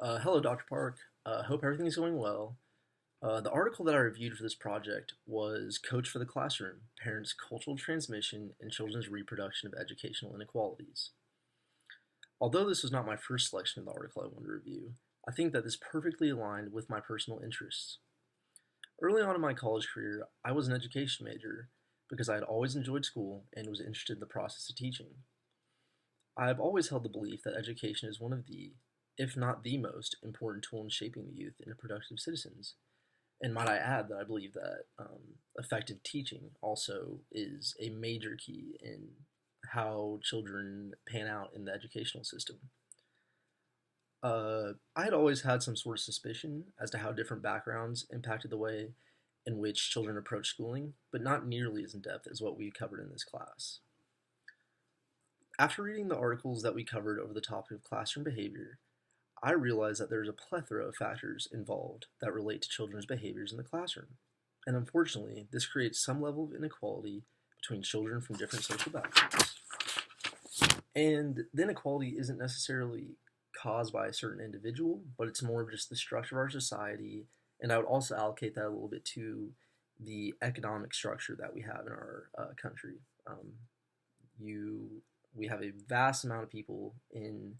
Hello, Dr. Park. Hope everything is going well. The article that I reviewed for this project was Coach for the Classroom, Parents' Cultural Transmission and Children's Reproduction of Educational Inequalities. Although this was not my first selection of the article I wanted to review, I think that this perfectly aligned with my personal interests. Early on in my college career, I was an education major because I had always enjoyed school and was interested in the process of teaching. I have always held the belief that education is one of the, if not the most important tool in shaping the youth into productive citizens. And might I add that I believe that effective teaching also is a major key in how children pan out in the educational system. I had always had some sort of suspicion as to how different backgrounds impacted the way in which children approach schooling, but not nearly as in depth as what we covered in this class. After reading the articles that we covered over the topic of classroom behavior, I realized that there's a plethora of factors involved that relate to children's behaviors in the classroom. And unfortunately, this creates some level of inequality between children from different social backgrounds. And the inequality isn't necessarily caused by a certain individual, but it's more of just the structure of our society. And I would also allocate that a little bit to the economic structure that we have in our country. We have a vast amount of people in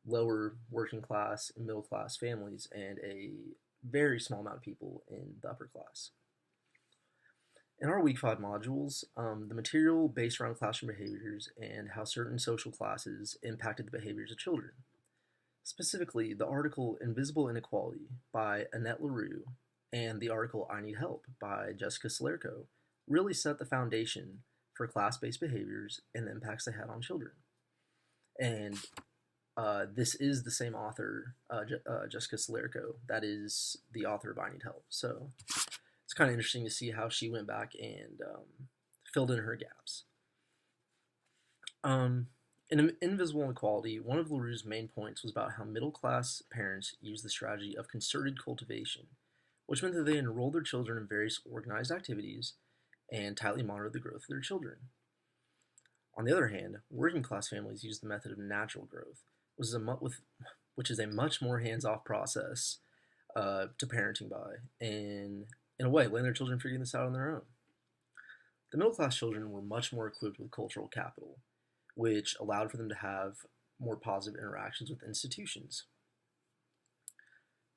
lower working class and middle class families and a very small amount of people in the upper class. In our Week 5 modules, the material based around classroom behaviors and how certain social classes impacted the behaviors of children. Specifically, the article Invisible Inequality by Annette LaRue and the article I Need Help by Jessica Salerco really set the foundation for class-based behaviors and the impacts they had on children. And this is the same author, Jessica Salerco, that is the author of I Need Help. So it's kind of interesting to see how she went back and filled in her gaps. In Invisible Inequality, one of LaRue's main points was about how middle-class parents used the strategy of concerted cultivation, which meant that they enrolled their children in various organized activities and tightly monitored the growth of their children. On the other hand, working-class families used the method of natural growth, which is a much more hands-off process to parenting by, and in a way, letting their children figure this out on their own. The middle-class children were much more equipped with cultural capital, which allowed for them to have more positive interactions with institutions.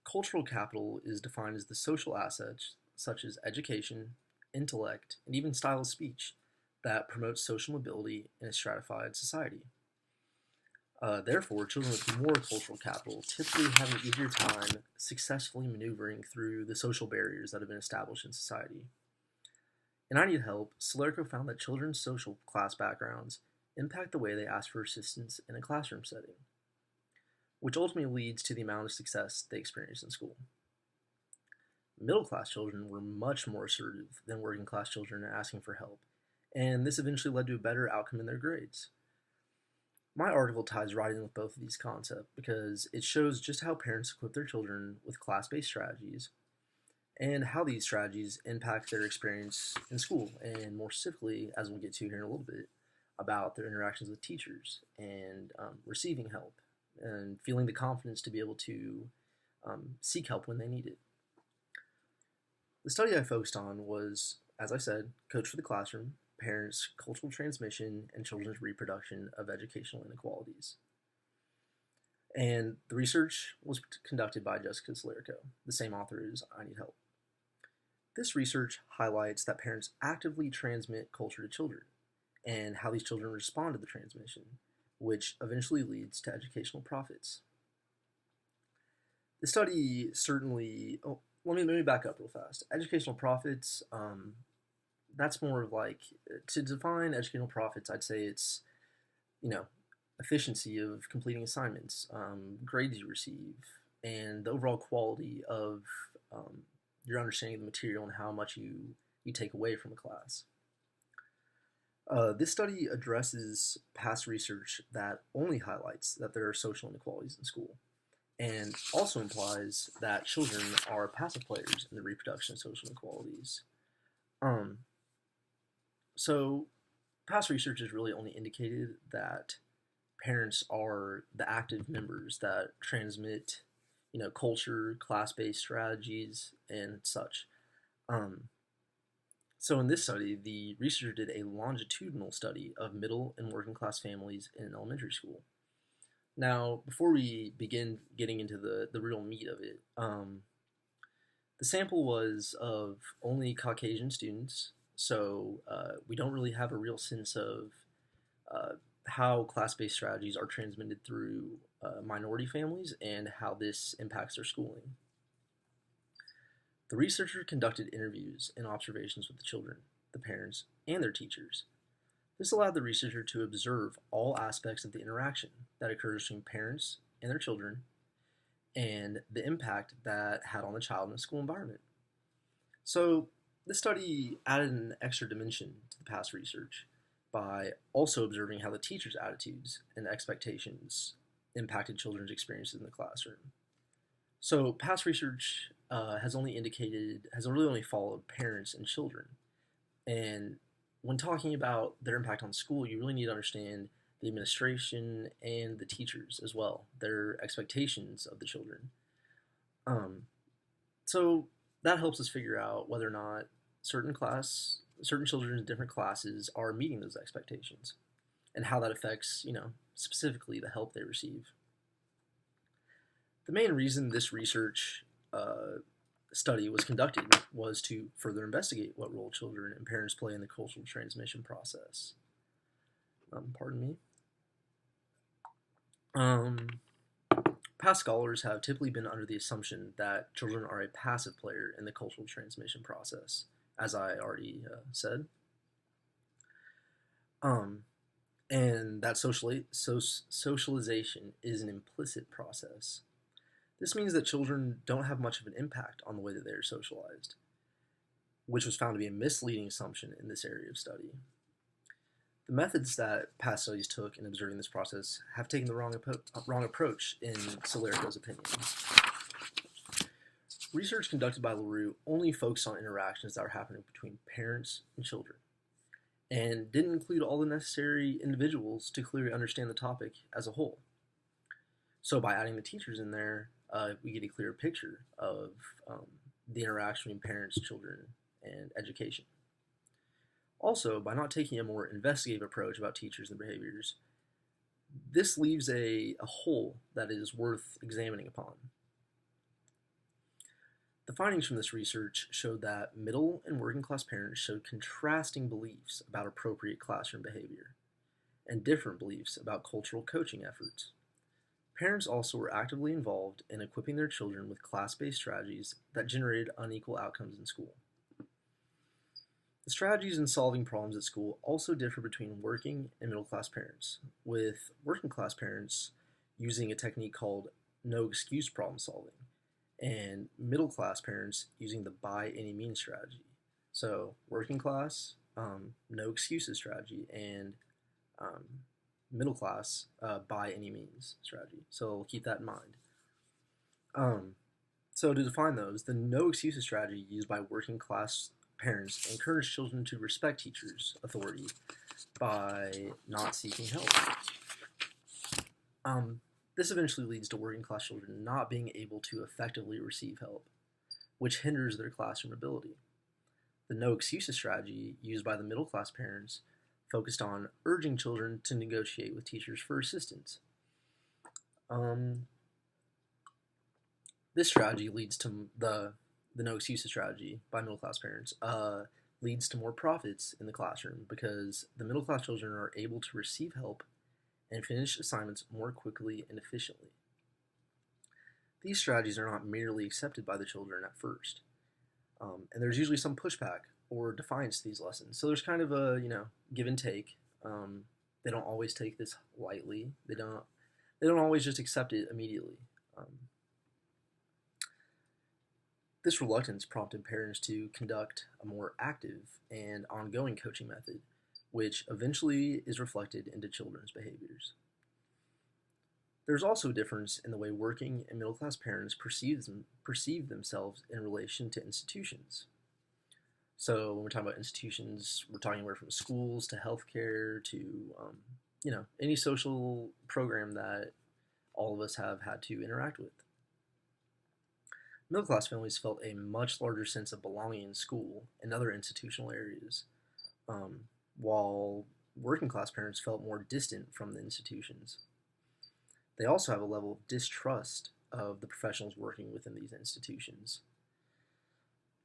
Cultural capital is defined as the social assets, such as education, intellect, and even style of speech, that promotes social mobility in a stratified society. Therefore, children with more cultural capital typically have an easier time successfully maneuvering through the social barriers that have been established in society. In I Need Help, Salerco found that children's social class backgrounds impact the way they ask for assistance in a classroom setting, which ultimately leads to the amount of success they experience in school. Middle-class children were much more assertive than working-class children in asking for help, and this eventually led to a better outcome in their grades. My article ties right in with both of these concepts because it shows just how parents equip their children with class-based strategies and how these strategies impact their experience in school, and more specifically, as we'll get to here in a little bit, about their interactions with teachers and receiving help and feeling the confidence to be able to seek help when they need it. The study I focused on was, as I said, Coach for the Classroom, Parents' Cultural Transmission, and Children's Reproduction of Educational Inequalities. And the research was conducted by Jessica Salerco, the same author as I Need Help. This research highlights that parents actively transmit culture to children, and how these children respond to the transmission, which eventually leads to educational profits. The study certainly, let me back up real fast. Educational profits, that's more of like, to define educational profits, I'd say it's, efficiency of completing assignments, grades you receive, and the overall quality of your understanding of the material and how much you take away from a class. This study addresses past research that only highlights that there are social inequalities in school, and also implies that children are passive players in the reproduction of social inequalities. So, past research has really only indicated that parents are the active members that transmit, culture, class-based strategies, and such. Um, so in this study, the researcher did a longitudinal study of middle and working class families in elementary school. Now, before we begin getting into the real meat of it, the sample was of only Caucasian students, so we don't really have a real sense of uh, how class-based strategies are transmitted through minority families and how this impacts their schooling. The researcher conducted interviews and observations with the children, the parents, and their teachers. This allowed the researcher to observe all aspects of the interaction that occurs between parents and their children and the impact that had on the child in the school environment. So, this study added an extra dimension to the past research by also observing how the teachers' attitudes and expectations impacted children's experiences in the classroom. So, past research has really only followed parents and children. And when talking about their impact on school, you really need to understand the administration and the teachers as well, their expectations of the children. Um, so that helps us figure out whether or not certain children in different classes are meeting those expectations, and how that affects, specifically the help they receive. The main reason this research study was conducted was to further investigate what role children and parents play in the cultural transmission process. Pardon me. Past scholars have typically been under the assumption that children are a passive player in the cultural transmission process, as I already said. And that socialization is an implicit process. This means that children don't have much of an impact on the way that they are socialized, which was found to be a misleading assumption in this area of study. The methods that past studies took in observing this process have taken the wrong approach, in Solerico's opinion. Research conducted by LaRue only focused on interactions that were happening between parents and children, and didn't include all the necessary individuals to clearly understand the topic as a whole. So by adding the teachers in there, we get a clearer picture of the interaction between parents, children, and education. Also, by not taking a more investigative approach about teachers and behaviors, this leaves a hole that is worth examining upon. The findings from this research showed that middle and working class parents showed contrasting beliefs about appropriate classroom behavior and different beliefs about cultural coaching efforts. Parents also were actively involved in equipping their children with class-based strategies that generated unequal outcomes in school. The strategies in solving problems at school also differ between working and middle-class parents, with working-class parents using a technique called no-excuse problem solving, and middle-class parents using the by-any-means strategy. So working class, no-excuses strategy, and middle class, by-any-means strategy. So keep that in mind. So to define those, the no-excuses strategy used by working-class parents encourage children to respect teachers' authority by not seeking help. This eventually leads to working-class children not being able to effectively receive help, which hinders their classroom ability. The no-excuses strategy used by the middle-class parents focused on urging children to negotiate with teachers for assistance. This strategy leads to the no-excuses strategy by middle-class parents leads to more profits in the classroom because the middle-class children are able to receive help and finish assignments more quickly and efficiently. These strategies are not merely accepted by the children at first, and there's usually some pushback or defiance to these lessons. So there's kind of a give and take. They don't always take this lightly. They don't always just accept it immediately. This reluctance prompted parents to conduct a more active and ongoing coaching method, which eventually is reflected into children's behaviors. There's also a difference in the way working and middle-class parents perceive themselves in relation to institutions. So when we're talking about institutions, we're talking anywhere from schools to healthcare to any social program that all of us have had to interact with. Middle class families felt a much larger sense of belonging in school and other institutional areas, um, while working class parents felt more distant from the institutions. They also have a level of distrust of the professionals working within these institutions.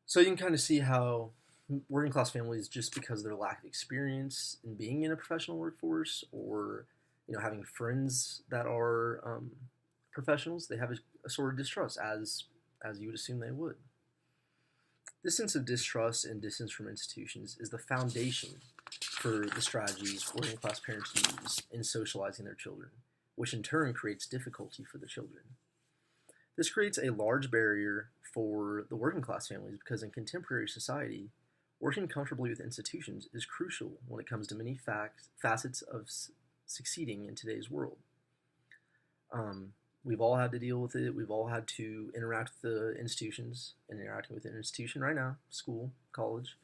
So you can kind of see how working class families, just because of their lack of experience in being in a professional workforce, or having friends that are professionals, they have a sort of distrust, as you would assume they would. This sense of distrust and distance from institutions is the foundation for the strategies working class parents use in socializing their children, which in turn creates difficulty for the children. This creates a large barrier for the working class families because in contemporary society, working comfortably with institutions is crucial when it comes to many facets of succeeding in today's world. We've all had to deal with it. We've all had to interact with the institutions, and interacting with an institution right now, school, college.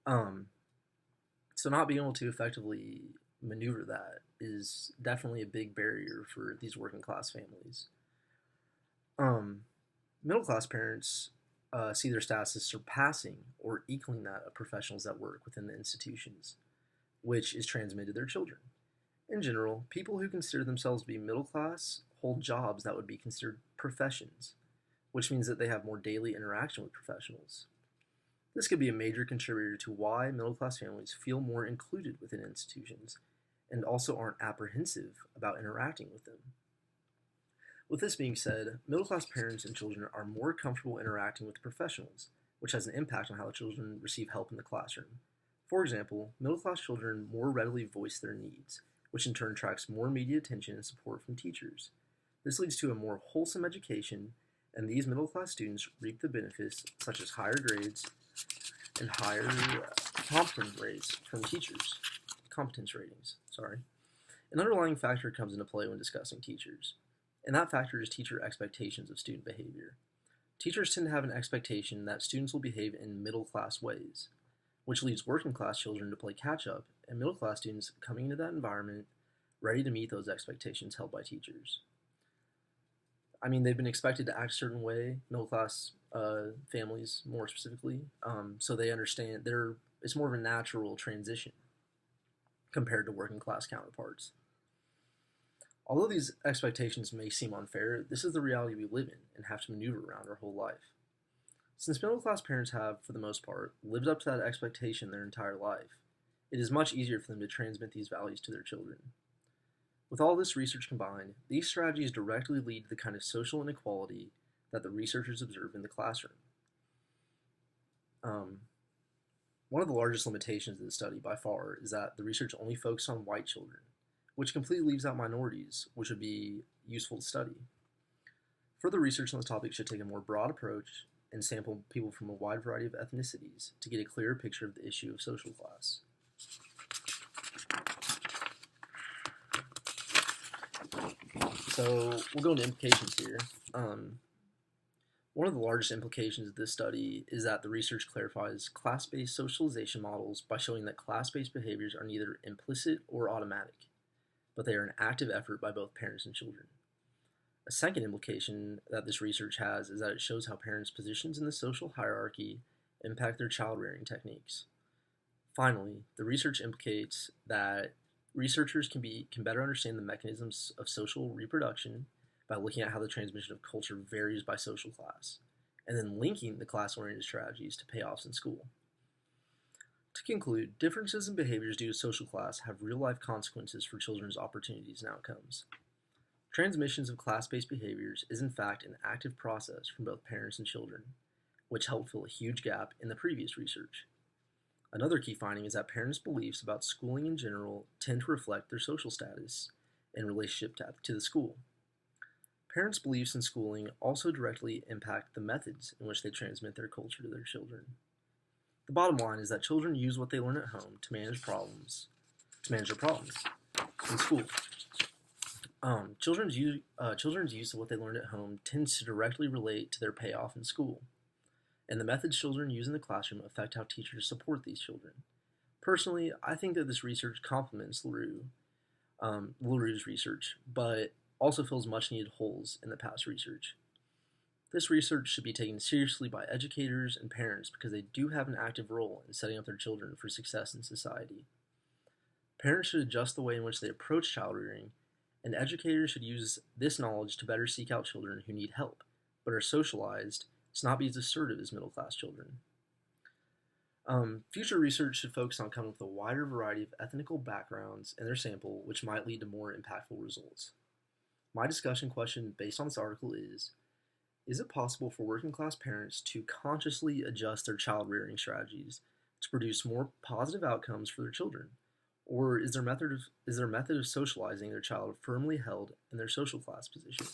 So not being able to effectively maneuver that is definitely a big barrier for these working class families. Middle class parents see their status as surpassing or equaling that of professionals that work within the institutions, which is transmitted to their children. In general, people who consider themselves to be middle class hold jobs that would be considered professions, which means that they have more daily interaction with professionals. This could be a major contributor to why middle class families feel more included within institutions and also aren't apprehensive about interacting with them. With this being said, middle class parents and children are more comfortable interacting with professionals, which has an impact on how the children receive help in the classroom. For example, middle class children more readily voice their needs, which in turn attracts more immediate attention and support from teachers. This leads to a more wholesome education, and these middle class students reap the benefits such as higher grades and higher competence rates from teachers. Competence ratings, sorry. An underlying factor comes into play when discussing teachers, and that factor is teacher expectations of student behavior. Teachers tend to have an expectation that students will behave in middle class ways, which leaves working class children to play catch up, and middle class students coming into that environment ready to meet those expectations held by teachers. I mean, they've been expected to act a certain way, middle class families more specifically, so they understand it's more of a natural transition compared to working class counterparts. Although these expectations may seem unfair, this is the reality we live in and have to maneuver around our whole life. Since middle class parents have, for the most part, lived up to that expectation their entire life, it is much easier for them to transmit these values to their children. With all this research combined, these strategies directly lead to the kind of social inequality that the researchers observe in the classroom. One of the largest limitations of the study by far is that the research only focused on white children, which completely leaves out minorities, which would be useful to study. Further research on this topic should take a more broad approach and sample people from a wide variety of ethnicities to get a clearer picture of the issue of social class. So we'll go into implications here. One of the largest implications of this study is that the research clarifies class-based socialization models by showing that class-based behaviors are neither implicit or automatic, but they are an active effort by both parents and children. A second implication that this research has is that it shows how parents' positions in the social hierarchy impact their child-rearing techniques. Finally, the research implicates that researchers can better understand the mechanisms of social reproduction by looking at how the transmission of culture varies by social class, and then linking the class-oriented strategies to payoffs in school. To conclude, differences in behaviors due to social class have real-life consequences for children's opportunities and outcomes. Transmissions of class-based behaviors is in fact an active process from both parents and children, which helped fill a huge gap in the previous research. Another key finding is that parents' beliefs about schooling in general tend to reflect their social status in relationship to the school. Parents' beliefs in schooling also directly impact the methods in which they transmit their culture to their children. The bottom line is that children use what they learn at home to manage their problems in school. Children's use of what they learned at home tends to directly relate to their payoff in school, and the methods children use in the classroom affect how teachers support these children. Personally, I think that this research complements LaRue little used research, but also fills much needed holes in the past research. This research should be taken seriously by educators and parents because they do have an active role in setting up their children for success in society. Parents should adjust the way in which they approach child rearing, and educators should use this knowledge to better seek out children who need help, but are socialized to not be as assertive as middle class children. Future research should focus on coming up with a wider variety of ethnical backgrounds in their sample, which might lead to more impactful results. My discussion question based on this article is it possible for working class parents to consciously adjust their child rearing strategies to produce more positive outcomes for their children? Or is their method of socializing their child firmly held in their social class position?